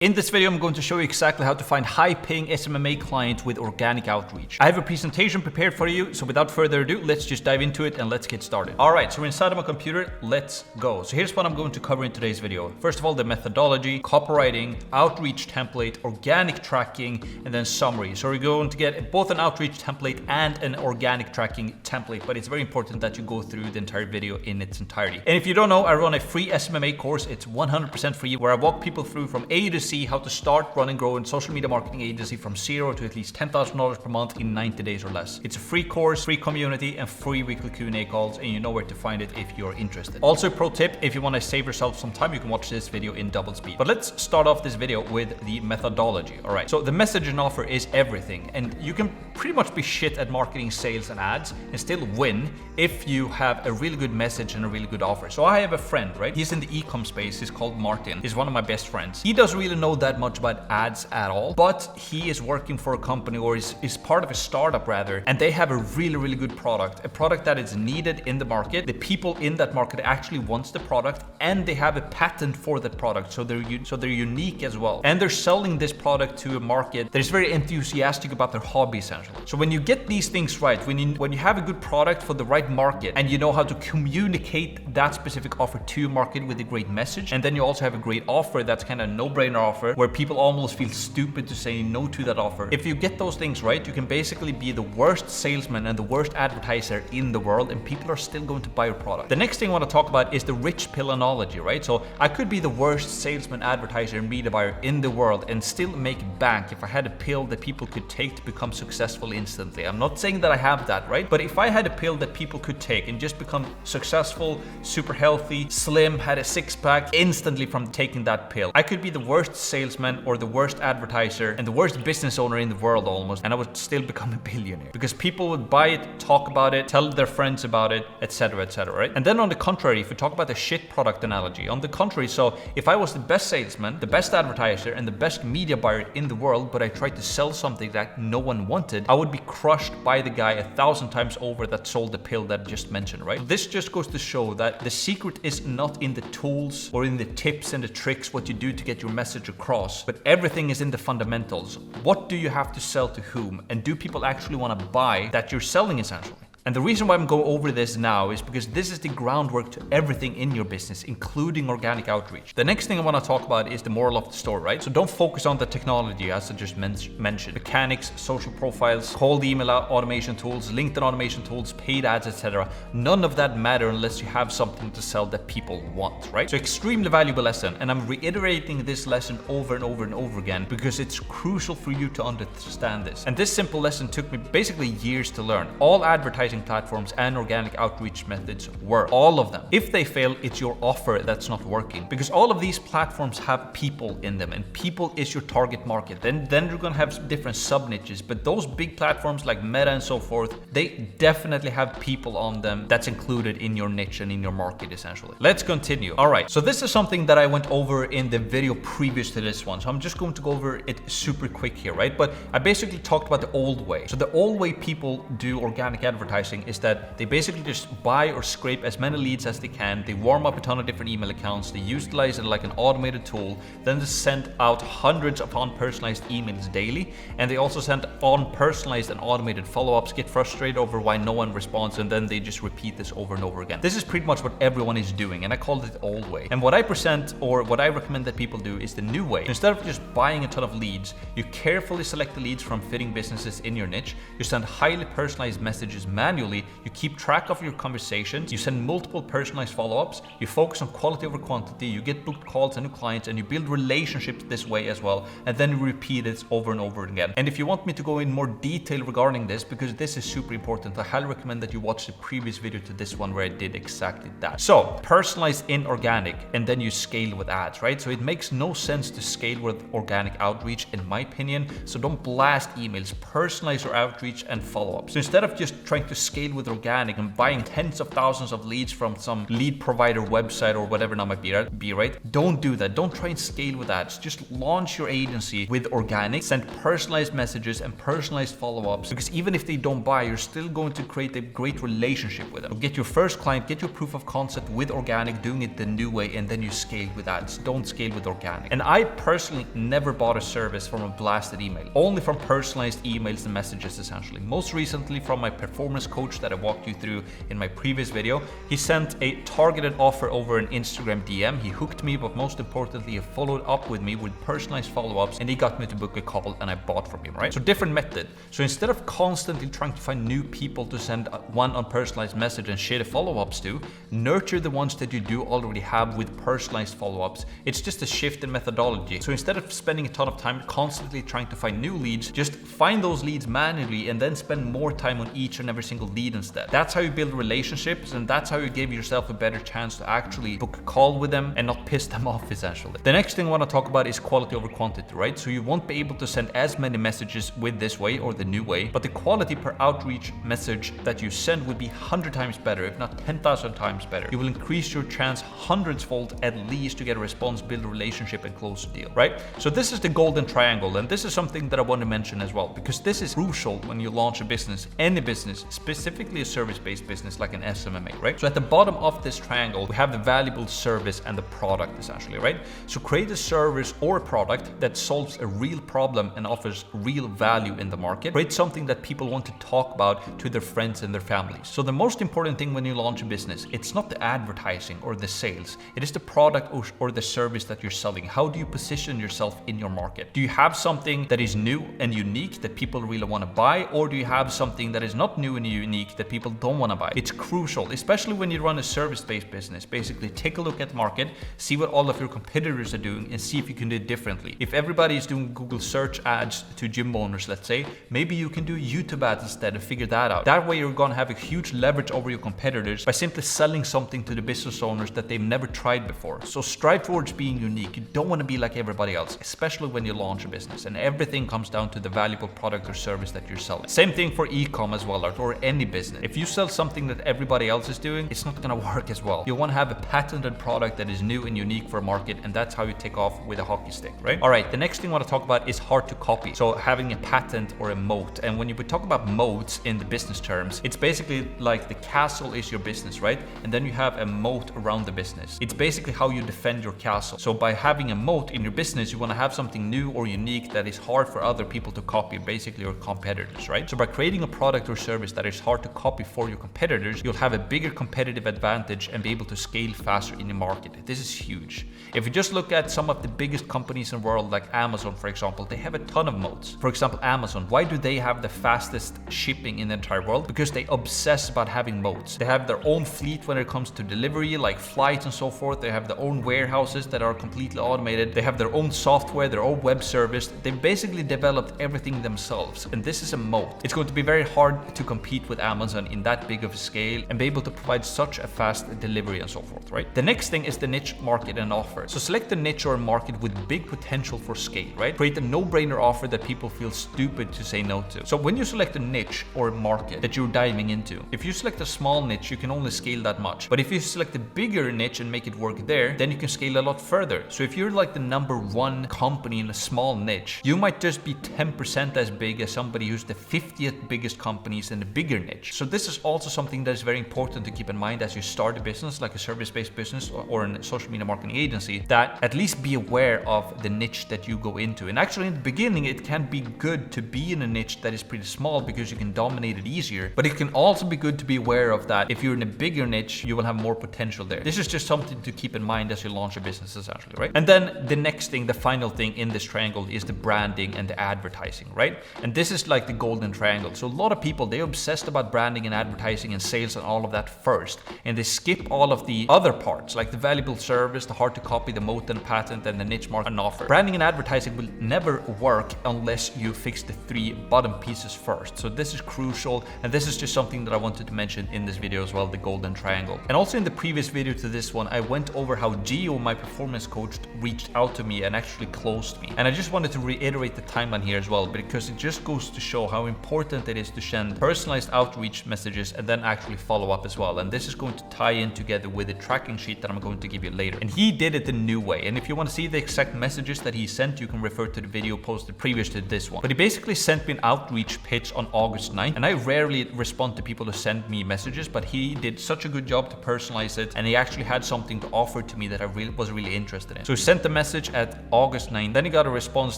In this video, I'm going to show you exactly how to find high-paying SMMA clients with organic outreach. I have a presentation prepared for you, so without further ado, let's just dive into it and let's get started. All right, so we're inside of my computer, let's go. So here's what I'm going to cover in today's video. First of all, the methodology, copywriting, outreach template, organic tracking, and then summary. So we're going to get both an outreach template and an organic tracking template, but it's very important that you go through the entire video in its entirety. And if you don't know, I run a free SMMA course. It's 100% free, where I walk people through from A to see how to start, run, and grow a social media marketing agency from zero to at least $10,000 per month in 90 days or less. It's a free course, free community, and free weekly Q&A calls, and you know where to find it if you're interested. Also, pro tip, if you want to save yourself some time, you can watch this video in double speed. But let's start off this video with the methodology. All right, so the message and offer is everything, and you can pretty much be shit at marketing, sales, and ads and still win if you have a really good message and a really good offer. So I have a friend, right? He's in the e-com space. He's called Martin. He's one of my best friends. He doesn't really know that much about ads at all, but he is working for a company, or is part of a startup rather, and they have a really good product, a product that is needed in the market. The people in that market actually wants the product, and they have a patent for that product, so they're unique as well. And they're selling this product to a market that is very enthusiastic about their hobby, essentially. So when you get these things right, when you have a good product for the right market, and you know how to communicate that specific offer to your market with a great message, and then you also have a great offer that's kind of a no-brainer offer where people almost feel stupid to say no to that offer. If you get those things right, you can basically be the worst salesman and the worst advertiser in the world, and people are still going to buy your product. The next thing I want to talk about is the rich pill analogy, right? So I could be the worst salesman, advertiser, and media buyer in the world and still make bank if I had a pill that people could take to become successful instantly. I'm not saying that I have that, right? But if I had a pill that people could take and just become successful, super healthy, slim, had a six-pack instantly from taking that pill, I could be the worst salesman or the worst advertiser and the worst business owner in the world almost, and I would still become a billionaire because people would buy it, talk about it, tell their friends about it, etc., right? And then on the contrary, if we talk about the shit product analogy, on the contrary, so if I was the best salesman, the best advertiser, and the best media buyer in the world, but I tried to sell something that no one wanted, I would be crushed by the guy 1,000 times over that sold the pill that I just mentioned, right? This just goes to show that the secret is not in the tools or in the tips and the tricks, what you do to get your message across, but everything is in the fundamentals. What do you have to sell to whom? And do people actually want to buy that you're selling, essentially? And the reason why I'm going over this now is because this is the groundwork to everything in your business, including organic outreach. The next thing I want to talk about is the moral of the story, right? So don't focus on the technology, as I just mentioned. Mechanics, social profiles, cold email automation tools, LinkedIn automation tools, paid ads, etc. None of that matter unless you have something to sell that people want, right? So extremely valuable lesson. And I'm reiterating this lesson over and over and over again because it's crucial for you to understand this. And this simple lesson took me basically years to learn. All advertising platforms and organic outreach methods work. All of them. If they fail, it's your offer that's not working, because all of these platforms have people in them, and people is your target market. Then you're gonna have different sub niches, but those big platforms like Meta and so forth, they definitely have people on them that's included in your niche and in your market, essentially. Let's continue. All right, so this is something that I went over in the video previous to this one, so I'm just going to go over it super quick here, right? But I basically talked about the old way. So the old way people do organic advertising is that they basically just buy or scrape as many leads as they can. They warm up a ton of different email accounts. They utilize it like an automated tool. Then they send out hundreds of unpersonalized emails daily. And they also send unpersonalized and automated follow-ups, get frustrated over why no one responds, and then they just repeat this over and over again. This is pretty much what everyone is doing, and I call it the old way. And what I present, or what I recommend that people do, is the new way. Instead of just buying a ton of leads, you carefully select the leads from fitting businesses in your niche. You send highly personalized messages manually. You keep track of your conversations, you send multiple personalized follow-ups, you focus on quality over quantity, you get booked calls and new clients, and you build relationships this way as well, and then you repeat it over and over again. And if you want me to go in more detail regarding this, because this is super important, I highly recommend that you watch the previous video to this one where I did exactly that. So personalize in organic, and then you scale with ads, right? So it makes no sense to scale with organic outreach, in my opinion. So don't blast emails, personalize your outreach and follow-ups. So instead of just trying to scale with organic and buying tens of thousands of leads from some lead provider website or whatever that might be, right? Don't do that. Don't try and scale with that. Just launch your agency with organic, send personalized messages and personalized follow-ups, because even if they don't buy, you're still going to create a great relationship with them. Get your first client, get your proof of concept with organic, doing it the new way, and then you scale with ads. Don't scale with organic. And I personally never bought a service from a blasted email, only from personalized emails and messages essentially. Most recently from my performance coach that I walked you through in my previous video. He sent a targeted offer over an Instagram DM. He hooked me, but most importantly, he followed up with me with personalized follow-ups, and he got me to book a call, and I bought from him, right? So different method. So instead of constantly trying to find new people to send one unpersonalized message and share the follow-ups to, nurture the ones that you do already have with personalized follow-ups. It's just a shift in methodology. So instead of spending a ton of time constantly trying to find new leads, just find those leads manually and then spend more time on each and every single lead instead. That's how you build relationships, and that's how you give yourself a better chance to actually book a call with them and not piss them off essentially. The next thing I want to talk about is quality over quantity, right? So you won't be able to send as many messages with this way or the new way, but the quality per outreach message that you send would be 100 times better, if not 10,000 times better. You will increase your chance hundreds-fold at least to get a response, build a relationship, and close a deal, right? So this is the golden triangle, and this is something that I want to mention as well, because this is crucial when you launch a business, any business, specifically a service-based business like an SMMA, right? So at the bottom of this triangle, we have the valuable service and the product essentially, right? So create a service or a product that solves a real problem and offers real value in the market. Create something that people want to talk about to their friends and their families. So the most important thing when you launch a business, it's not the advertising or the sales. It is the product or the service that you're selling. How do you position yourself in your market? Do you have something that is new and unique that people really want to buy, or do you have something that is not new and unique that people don't want to buy? It's crucial, especially when you run a service-based business. Basically, take a look at the market, see what all of your competitors are doing, and see if you can do it differently. If everybody is doing Google search ads to gym owners, let's say, maybe you can do YouTube ads instead and figure that out. That way you're going to have a huge leverage over your competitors by simply selling something to the business owners that they've never tried before. So strive towards being unique. You don't want to be like everybody else, especially when you launch a business, and everything comes down to the valuable product or service that you're selling. Same thing for e-com as well, or any business. If you sell something that everybody else is doing, it's not going to work as well. You want to have a patented product that is new and unique for a market, and that's how you take off with a hockey stick, right? All right, the next thing I want to talk about is hard to copy. So having a patent or a moat. And when we talk about moats in the business terms, it's basically like the castle is your business, right? And then you have a moat around the business. It's basically how you defend your castle. So by having a moat in your business, you want to have something new or unique that is hard for other people to copy, basically your competitors, right? So by creating a product or service that is hard to copy for your competitors, you'll have a bigger competitive advantage and be able to scale faster in the market. This is huge. If you just look at some of the biggest companies in the world, like Amazon, for example, they have a ton of moats. For example, Amazon, why do they have the fastest shipping in the entire world? Because they obsess about having moats. They have their own fleet when it comes to delivery, like flights and so forth. They have their own warehouses that are completely automated. They have their own software, their own web service. They've basically developed everything themselves. And this is a moat. It's going to be very hard to compete with Amazon in that big of a scale and be able to provide such a fast delivery and so forth, right? The next thing is the niche market and offer. So select a niche or a market with big potential for scale, right? Create a no-brainer offer that people feel stupid to say no to. So when you select a niche or a market that you're diving into, if you select a small niche, you can only scale that much. But if you select a bigger niche and make it work there, then you can scale a lot further. So if you're like the #1 company in a small niche, you might just be 10% as big as somebody who's the 50th biggest companies in a bigger niche. So this is also something that is very important to keep in mind as you start a business, like a service-based business or a social media marketing agency, that at least be aware of the niche that you go into. And actually in the beginning, it can be good to be in a niche that is pretty small because you can dominate it easier, but it can also be good to be aware of that if you're in a bigger niche, you will have more potential there. This is just something to keep in mind as you launch a business essentially, right? And then the next thing, the final thing in this triangle is the branding and the advertising, right? And this is like the golden triangle. So a lot of people, they're obsessed about branding and advertising and sales and all of that first, and they skip all of the other parts, like the valuable service, the hard to copy, the moat and patent, and the niche market and offer. Branding and advertising will never work unless you fix the 3 bottom pieces first. So this is crucial, and this is just something that I wanted to mention in this video as well, the golden triangle. And also in the previous video to this one, I went over how Gio, my performance coach, reached out to me and actually closed me. And I just wanted to reiterate the timeline here as well, because it just goes to show how important it is to send personalized personalized outreach messages and then actually follow up as well. And this is going to tie in together with the tracking sheet that I'm going to give you later. And he did it the new way. And if you want to see the exact messages that he sent, you can refer to the video posted previous to this one. But he basically sent me an outreach pitch on August 9th. And I rarely respond to people who send me messages, but he did such a good job to personalize it. And he actually had something to offer to me that I was really interested in. So he sent the message at August 9th. Then he got a response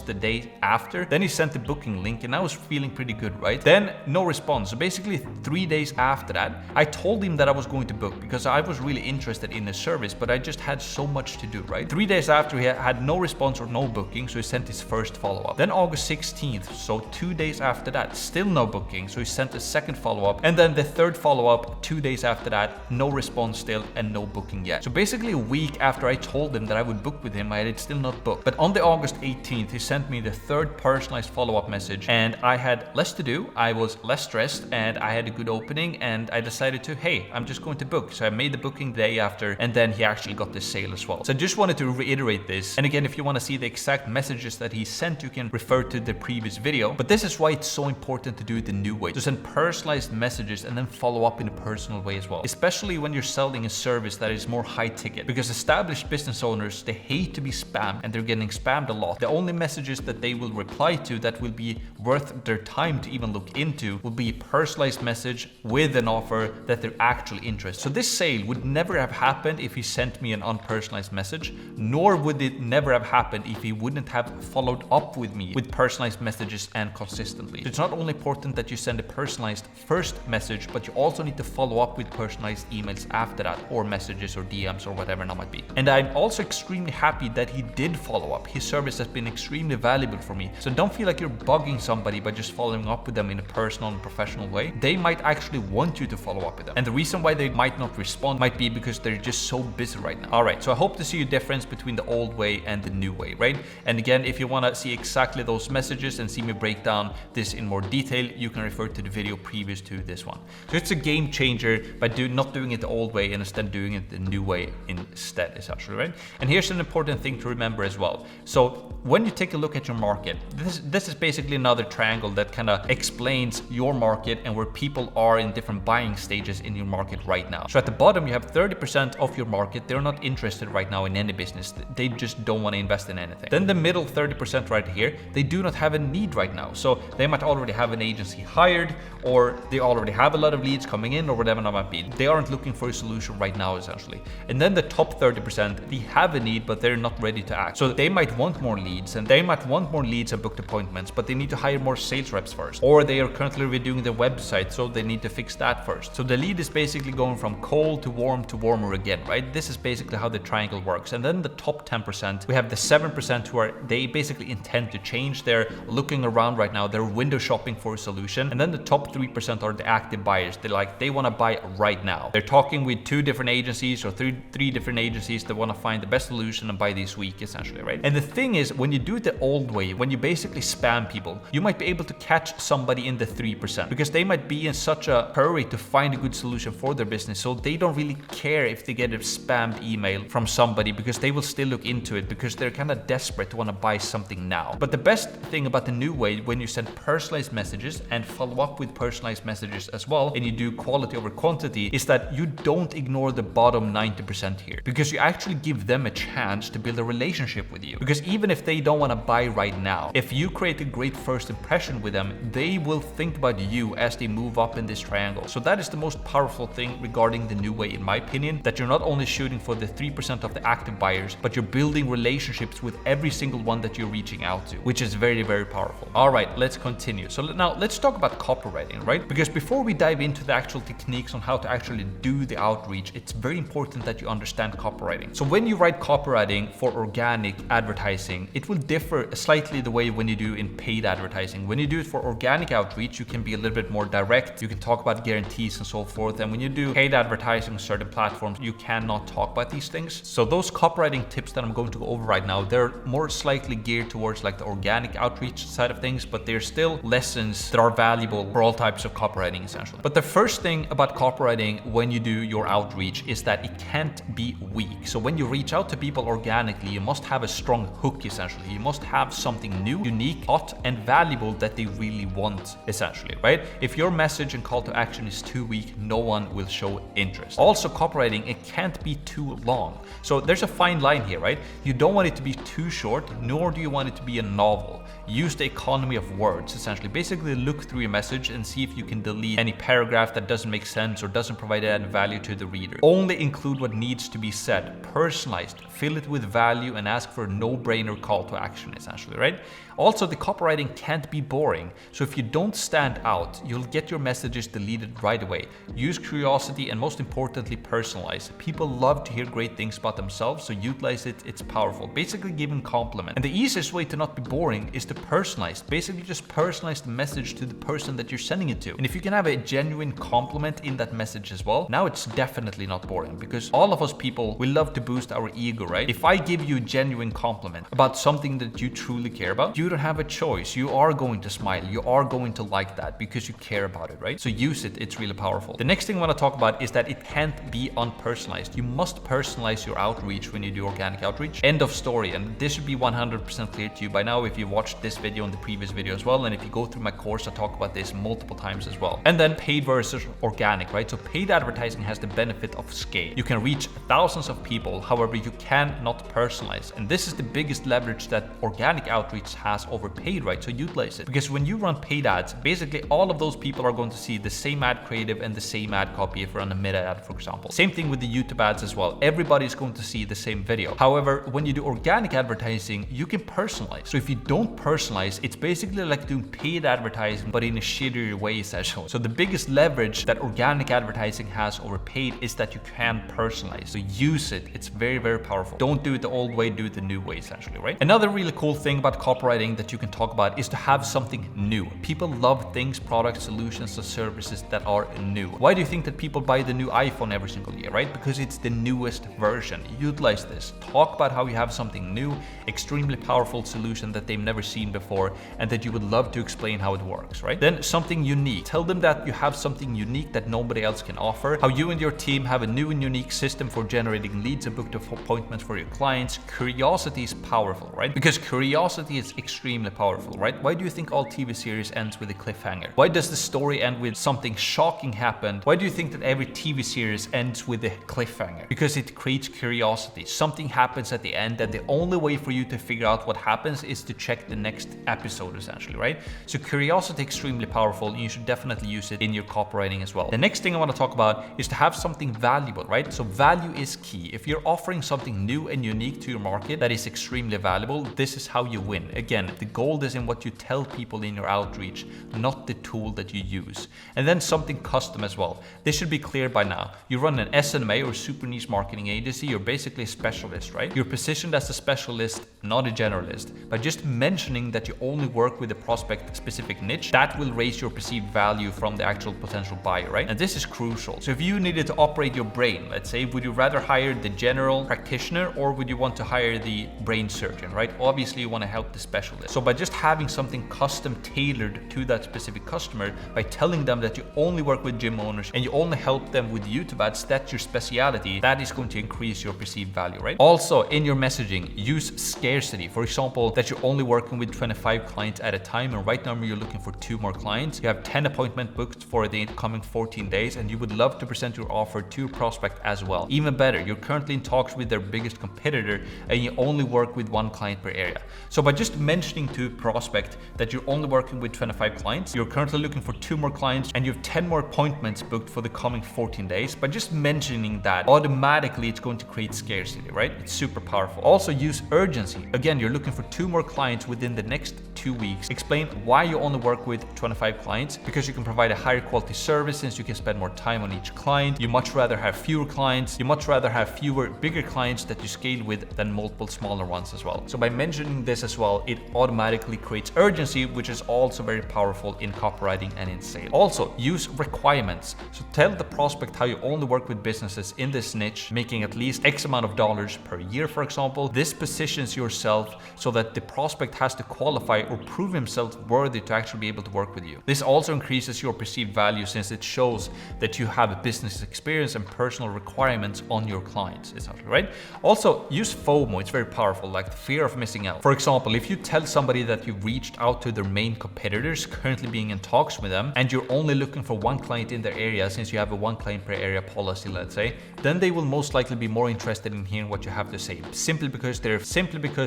the day after. Then he sent the booking link and I was feeling pretty good, right? Then no response. So basically 3 days after that, I told him that I was going to book because I was really interested in the service, but I just had so much to do, right? 3 days after, he had no response or no booking, so he sent his first follow-up. Then August 16th, so 2 days after that, still no booking, so he sent a second follow-up. And then the third follow-up 2 days after that, no response still and no booking yet. So basically a week after I told him that I would book with him, I had still not booked. But on the August 18th, he sent me the third personalized follow-up message and I had less to do, I was less stressed and I had a good opening and I decided to, hey, I'm just going to book. So I made the booking the day after and then he actually got the sale as well. So I just wanted to reiterate this. And again, if you want to see the exact messages that he sent, you can refer to the previous video. But this is why it's so important to do it the new way. To send personalized messages and then follow up in a personal way as well. Especially when you're selling a service that is more high ticket. Because established business owners, they hate to be spammed and they're getting spammed a lot. The only messages that they will reply to that will be worth their time to even look into will be a personalized message with an offer that they're actually interested. So this sale would never have happened if he sent me an unpersonalized message, nor would it never have happened if he wouldn't have followed up with me with personalized messages and consistently. So it's not only important that you send a personalized first message, but you also need to follow up with personalized emails after that, or messages or DMs or whatever it might be. And I'm also extremely happy that he did follow up. His service has been extremely valuable for me. So don't feel like you're bugging somebody by just following up with them in a personal and professional way. They might actually want you to follow up with them. And the reason why they might not respond might be because they're just so busy right now. All right, so I hope to see a difference between the old way and the new way, right? And again, if you want to see exactly those messages and see me break down this in more detail, you can refer to the video previous to this one. So it's a game changer by not doing it the old way and instead doing it the new way instead, essentially, right? And here's an important thing to remember as well. So when you take a look at your market, this is basically another triangle that kind of explains your market and where people are in different buying stages in your market right now. So at the bottom, you have 30% of your market. They're not interested right now in any business. They just don't want to invest in anything. Then the middle 30% right here, they do not have a need right now. So they might already have an agency hired, or they already have a lot of leads coming in, or whatever it might be. They aren't looking for a solution right now, essentially. And then the top 30%, they have a need, but they're not ready to act. So they might want more leads, and they might want more leads and booked appointments, but they need to hire more sales reps first. Or they are currently redoing their website, so they need to fix that first. So the lead is basically going from cold to warmer again, right? This is basically how the triangle works. And then the top 10%, we have the 7% who are, they basically intend to change. They're looking around right now. They're window shopping for a solution. And then the top 3% are the active buyers. They want to buy right now. They're talking with 2 different agencies or three different agencies that want to find the best solution and buy this week, essentially, right? And the thing is, when you do it the old way, when you basically spam people, you might be able to catch somebody in the 3% because they might be in such a hurry to find a good solution for their business. So they don't really care if they get a spammed email from somebody because they will still look into it because they're kind of desperate to want to buy something now. But the best thing about the new way, when you send personalized messages and follow up with personalized messages as well, and you do quality over quantity, is that you don't ignore the bottom 90% here, because you actually give them a chance to build a relationship with you. Because even if they don't want to buy right now, if you create a great first impression with them, they will think about you as they move up in this triangle. So that is the most powerful thing regarding the new way, in my opinion, that you're not only shooting for the 3% of the active buyers, but you're building relationships with every single one that you're reaching out to, which is very, very powerful. All right, let's continue. So now let's talk about copywriting, right? Because before we dive into the actual techniques on how to actually do the outreach, it's very important that you understand copywriting. So when you write copywriting for organic advertising, it will differ slightly the way when you do in paid advertising. When you do it for organic outreach, you can be a little bit more direct. You can talk about guarantees and so forth. And when you do paid advertising on certain platforms, you cannot talk about these things. So those copywriting tips that I'm going to go over right now, they're more slightly geared towards like the organic outreach side of things, but they're still lessons that are valuable for all types of copywriting, essentially. But the first thing about copywriting when you do your outreach is that it can't be weak. So when you reach out to people organically, you must have a strong hook, essentially. You must have something new, unique, hot, and valuable that they really want, essentially, right? If your message and call to action is too weak, no one will show interest. Also, copywriting, it can't be too long. So there's a fine line here, right? You don't want it to be too short, nor do you want it to be a novel. Use the economy of words, essentially. Basically, look through your message and see if you can delete any paragraph that doesn't make sense or doesn't provide any value to the reader. Only include what needs to be said, personalized, fill it with value, and ask for a no-brainer call to action, essentially, right? Also, the copywriting can't be boring. So if you don't stand out, you'll get your messages deleted right away. Use curiosity and, most importantly, personalize. People love to hear great things about themselves, so utilize it. It's powerful. Basically, give them compliment. And the easiest way to not be boring is to personalize. Basically, just personalize the message to the person that you're sending it to. And if you can have a genuine compliment in that message as well, now it's definitely not boring, because all of us people, we love to boost our ego, right? If I give you a genuine compliment about something that you truly care about, you don't have a choice. You are going to smile. You are going to like that because you care about it, right? So use it. It's really powerful. The next thing I want to talk about is that it can't be unpersonalized. You must personalize your outreach when you do organic outreach. End of story. And this should be 100% clear to you by now if you watched this video and the previous video as well. And if you go through my course, I talk about this multiple times as well. And then paid versus organic, right? So paid advertising has the benefit of scale. You can reach thousands of people. However, you cannot personalize. And this is the biggest leverage that organic outreach has over paid, right? So utilize it. Because when you run paid ads, basically all of those people are going to see the same ad creative and the same ad copy if you run a meta ad, for example. Same thing with the YouTube ads as well. Everybody's going to see the same video. However, when you do organic advertising, you can personalize. So if you don't personalize, it's basically like doing paid advertising, but in a shittier way, essentially. So the biggest leverage that organic advertising has over paid is that you can personalize. So use it. It's very, very powerful. Don't do it the old way, do it the new way, essentially, right? Another really cool thing about copywriting that you can talk about is to have something new. People love things, products, solutions, or services that are new. Why do you think that people buy the new iPhone every single year, right? Because it's the newest version. Utilize this. Talk about how you have something new, extremely powerful solution that they've never seen before, and that you would love to explain how it works, right? Then something unique. Tell them that you have something unique that nobody else can offer. How you and your team have a new and unique system for generating leads and booked appointments for your clients. Curiosity is powerful, right? Because curiosity is extremely powerful, right? Why do you think all TV series ends with a cliffhanger? Why does the story end with something shocking happened? Why do you think that every TV series ends with a cliffhanger? Because it creates curiosity. Something happens at the end, and the only way for you to figure out what happens is to check the next episode, essentially, right? So curiosity is extremely powerful, and you should definitely use it in your copywriting as well. The next thing I want to talk about is to have something valuable, right? So value is key. If you're offering something new and unique to your market that is extremely valuable, this is how you win. Again, the gold is in what you tell people in your outreach, not the tool that you use. And then something custom as well. This should be clear by now. You run an SMMA or super niche marketing agency, you're basically a specialist, right? You're positioned as a specialist, not a generalist. By just mentioning that you only work with a prospect specific niche, that will raise your perceived value from the actual potential buyer, right? And this is crucial. So if you needed to operate your brain, let's say, would you rather hire the general practitioner or would you want to hire the brain surgeon, right? Obviously you want to help the specialist. So by just having something custom tailored to that specific customer, by telling them that you only work with gym owners and you only help them with YouTube ads, that's your speciality, that is going to increase your perceived value, right? Also, in your messaging, use scarcity. For example, that you're only working with 25 clients at a time, and right now you're looking for 2 more clients. You have 10 appointments booked for the coming 14 days, and you would love to present your offer to a prospect as well. Even better, you're currently in talks with their biggest competitor and you only work with 1 client per area. So by just mentioning to a prospect that you're only working with 25 clients, you're currently looking for 2 more clients, and you have 10 more appointments booked for the coming 14 days, by just mentioning that, automatically it's going to create scarcity, right? It's super powerful. Also use urgency. Again, you're looking for 2 more clients within the next 2 weeks. Explain why you only work with 25 clients, because you can provide a higher quality service since you can spend more time on each client. You much rather have fewer clients. You much rather have fewer bigger clients that you scale with than multiple smaller ones as well. So by mentioning this as well, it automatically creates urgency, which is also very powerful in copywriting and in sales. Also, use requirements. So tell the prospect how you only work with businesses in this niche, making at least X amount of dollars per year, for example. This positions yourself so that the prospect has to qualify or prove himself worthy to actually be able to work with you. This also increases your perceived value since it shows that you have a business experience and personal requirements on your clients, essentially, right? Also, use FOMO. It's very powerful, like the fear of missing out. For example, if you tell somebody that you've reached out to their main competitors, currently being in talks with them, and you're only looking for one client in their area, since you have a one client per area policy, let's say, then they will most likely be more interested in hearing what you have to say, simply because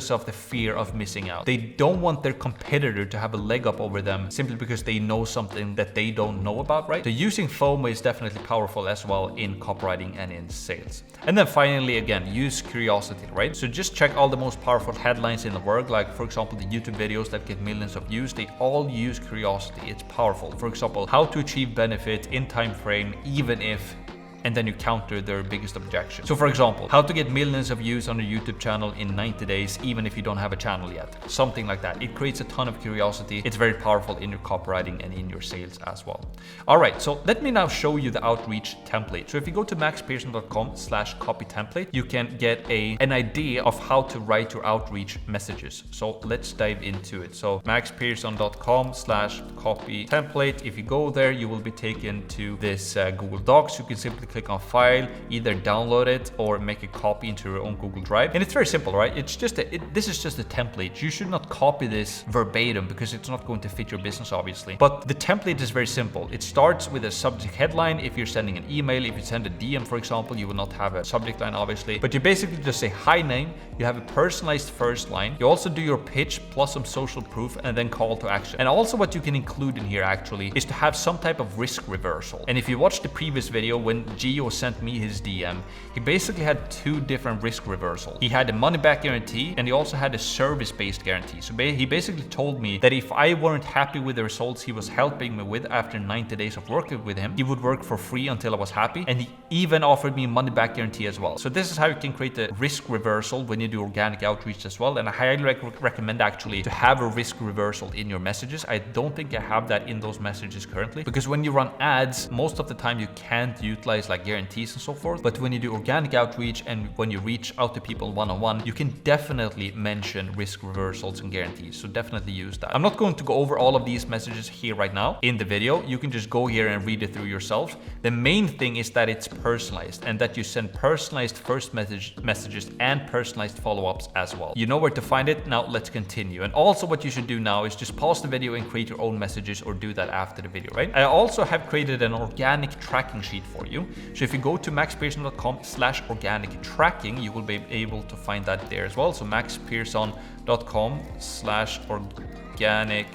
of the fear of missing out. They don't want their competitor to have a leg up over them simply because they know something that they don't know about, right? So using FOMO is definitely powerful as well in copywriting and in sales. And then finally, again, use curiosity, right? So just check all the most powerful headlines in the world, like for example, the YouTube videos that get millions of views, they all use curiosity. It's powerful. For example, how to achieve benefit in time frame, even if, and then you counter their biggest objection. So for example, how to get millions of views on a YouTube channel in 90 days, even if you don't have a channel yet. Something like that. It creates a ton of curiosity. It's very powerful in your copywriting and in your sales as well. All right, so let me now show you the outreach template. So if you go to maxpearson.com/copy template, you can get an idea of how to write your outreach messages. So let's dive into it. So maxpearson.com/copy template. If you go there, you will be taken to this Google Docs. You can simply click on file, either download it or make a copy into your own Google Drive. And it's very simple, right? It's just this is just a template. You should not copy this verbatim because it's not going to fit your business, obviously. But the template is very simple. It starts with a subject headline. If you're sending an email, if you send a DM, for example, you will not have a subject line, obviously. But you basically just say hi name. You have a personalized first line. You also do your pitch plus some social proof and then call to action. And also what you can include in here actually is to have some type of risk reversal. And if you watch the previous video when Gio sent me his DM, he basically had two different risk reversals. He had a money back guarantee and he also had a service-based guarantee. So he basically told me that if I weren't happy with the results he was helping me with after 90 days of working with him, he would work for free until I was happy. And he even offered me a money back guarantee as well. So this is how you can create a risk reversal when you do organic outreach as well. And I highly recommend actually to have a risk reversal in your messages. I don't think I have that in those messages currently, because when you run ads, most of the time you can't utilize like guarantees and so forth. But when you do organic outreach and when you reach out to people one-on-one, you can definitely mention risk reversals and guarantees. So definitely use that. I'm not going to go over all of these messages here right now in the video. You can just go here and read it through yourself. The main thing is that it's personalized and that you send personalized first messages and personalized follow-ups as well. You know where to find it. Now let's continue. And also what you should do now is just pause the video and create your own messages, or do that after the video, right? I also have created an organic tracking sheet for you. So if you go to maxpearson.com/organic tracking, you will be able to find that there as well. So maxpearson.com/organic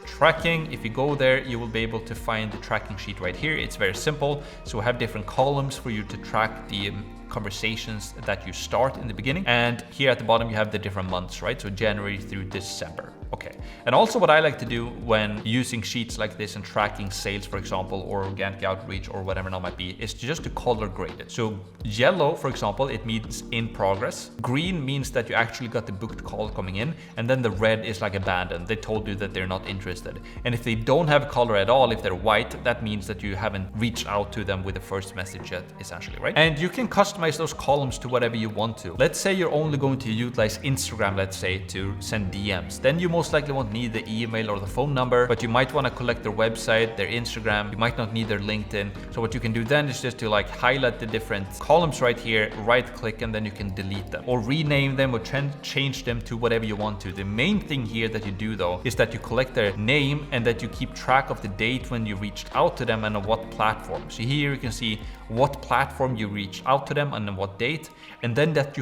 tracking. If you go there, you will be able to find the tracking sheet right here. It's very simple. So we have different columns for you to track the conversations that you start in the beginning. And here at the bottom, you have the different months, right? So January through December. Okay. And also what I like to do when using sheets like this and tracking sales, for example, or organic outreach or whatever it might be, is just to color grade it. So yellow, for example, it means in progress. Green means that you actually got the booked call coming in. And then the red is like abandoned. They told you that they're not interested. And if they don't have color at all, if they're white, that means that you haven't reached out to them with the first message yet, essentially, right? And you can customize those columns to whatever you want to. Let's say you're only going to utilize Instagram, let's say, to send DMs. Then you most likely won't need the email or the phone number, but you might want to collect their website, their Instagram. You might not need their LinkedIn. So what you can do then is just to like highlight the different columns right here, right click, and then you can delete them or rename them or change them to whatever you want to. The main thing here that you do though is that you collect their name and that you keep track of the date when you reached out to them and on what platform. So here you can see what platform you reached out to them and on what date, and then that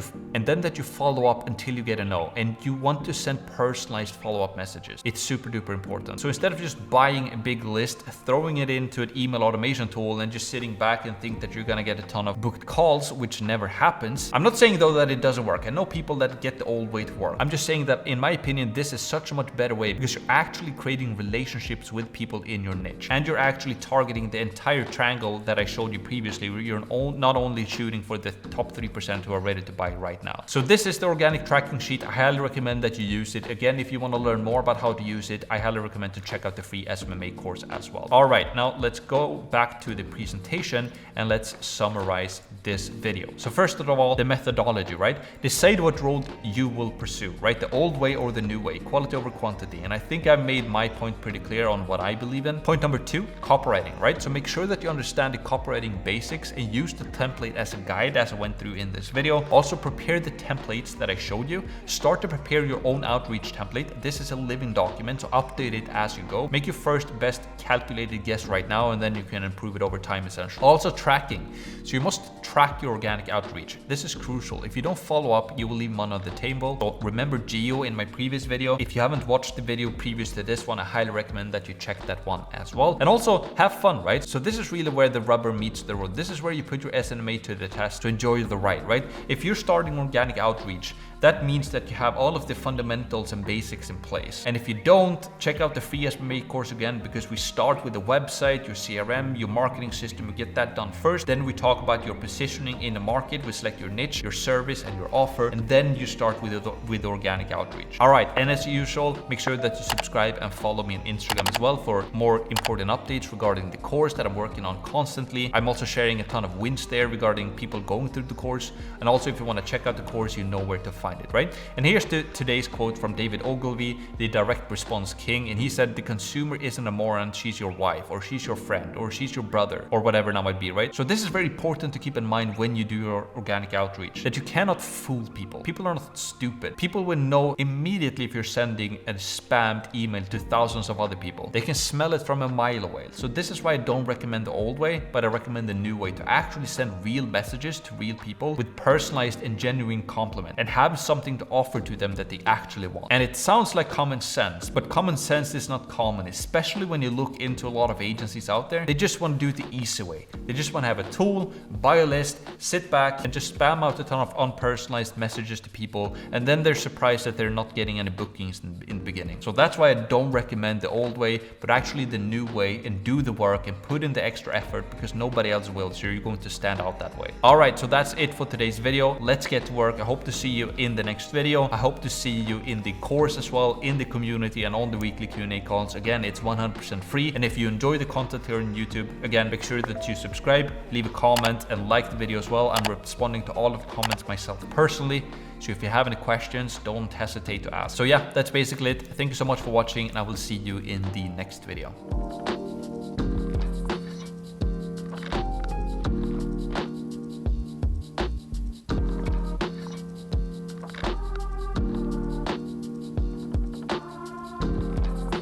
you follow up until you get a no. And you want to send personalized follow-up messages. It's super duper important. So instead of just buying a big list, throwing it into an email automation tool and just sitting back and think that you're gonna get a ton of booked calls, which never happens. I'm not saying though that it doesn't work. I know people that get the old way to work. I'm just saying that in my opinion, this is such a much better way because you're actually creating relationships with people in your niche, and you're actually targeting the entire triangle that I showed you previously, where you're not only shooting for the top 3% who are ready to buy right now. So this is the organic tracking sheet. I highly recommend that you use it. Again, if you want to learn more about how to use it, I highly recommend to check out the free SMMA course as well. All right, now let's go back to the presentation and let's summarize this video. So first of all, the methodology, right? Decide what road you will pursue, right? The old way or the new way, quality over quantity. And I think I've made my point pretty clear on what I believe in. Point number 2, copywriting, right? So make sure that you understand the copywriting basics and use the template as a guide as I went through in this video. Also prepare the templates that I showed you. Start to prepare your own outreach template. This is a living document, so update it as you go. Make your first best calculated guess right now, and then you can improve it over time essentially. Also tracking. So you must track your organic outreach. This is crucial. If you don't follow up, you will leave money on the table. So remember geo in my previous video. If you haven't watched the video previous to this one, I highly recommend that you check that one as well. And also have fun, right? So this is really where the rubber meets the road. This is where you put your SMMA to the test to enjoy the ride, right? If you're starting organic outreach, that means that you have all of the fundamentals and basics in place. And if you don't, check out the free SMMA course again, because we start with the website, your CRM, your marketing system. We get that done first. Then we talk about your positioning in the market. We select your niche, your service, and your offer. And then you start with organic outreach. All right. And as usual, make sure that you subscribe and follow me on Instagram as well for more important updates regarding the course that I'm working on constantly. I'm also sharing a ton of wins there regarding people going through the course. And also, if you want to check out the course, you know where to find it, right? And here's today's quote from David Ogilvy, the direct response king. And he said, the consumer isn't a moron, she's your wife, or she's your friend, or she's your brother, or whatever that might be, right? So this is very important to keep in mind when you do your organic outreach, that you cannot fool people. People are not stupid. People will know immediately if you're sending a spammed email to thousands of other people. They can smell it from a mile away. So this is why I don't recommend the old way, but I recommend the new way, to actually send real messages to real people with personalized and genuine compliment, and have something to offer to them that they actually want. And it sounds like common sense, but common sense is not common, especially when you look into a lot of agencies out there. They just want to do it the easy way. They just want to have a tool, buy a list, sit back and just spam out a ton of unpersonalized messages to people, and then they're surprised that they're not getting any bookings in the beginning. So that's why I don't recommend the old way, but actually the new way, and do the work and put in the extra effort, because nobody else will, so you're going to stand out that way. All right, so that's it for today's video. Let's get to work. I hope to see you in the next video. I hope to see you in the course as well, in the community, and on the weekly Q&A calls. Again, it's 100% free. And if you enjoy the content here on YouTube, again, make sure that you subscribe, leave a comment, and like the video as well. I'm responding to all of the comments myself personally. So if you have any questions, don't hesitate to ask. So yeah, that's basically it. Thank you so much for watching, and I will see you in the next video.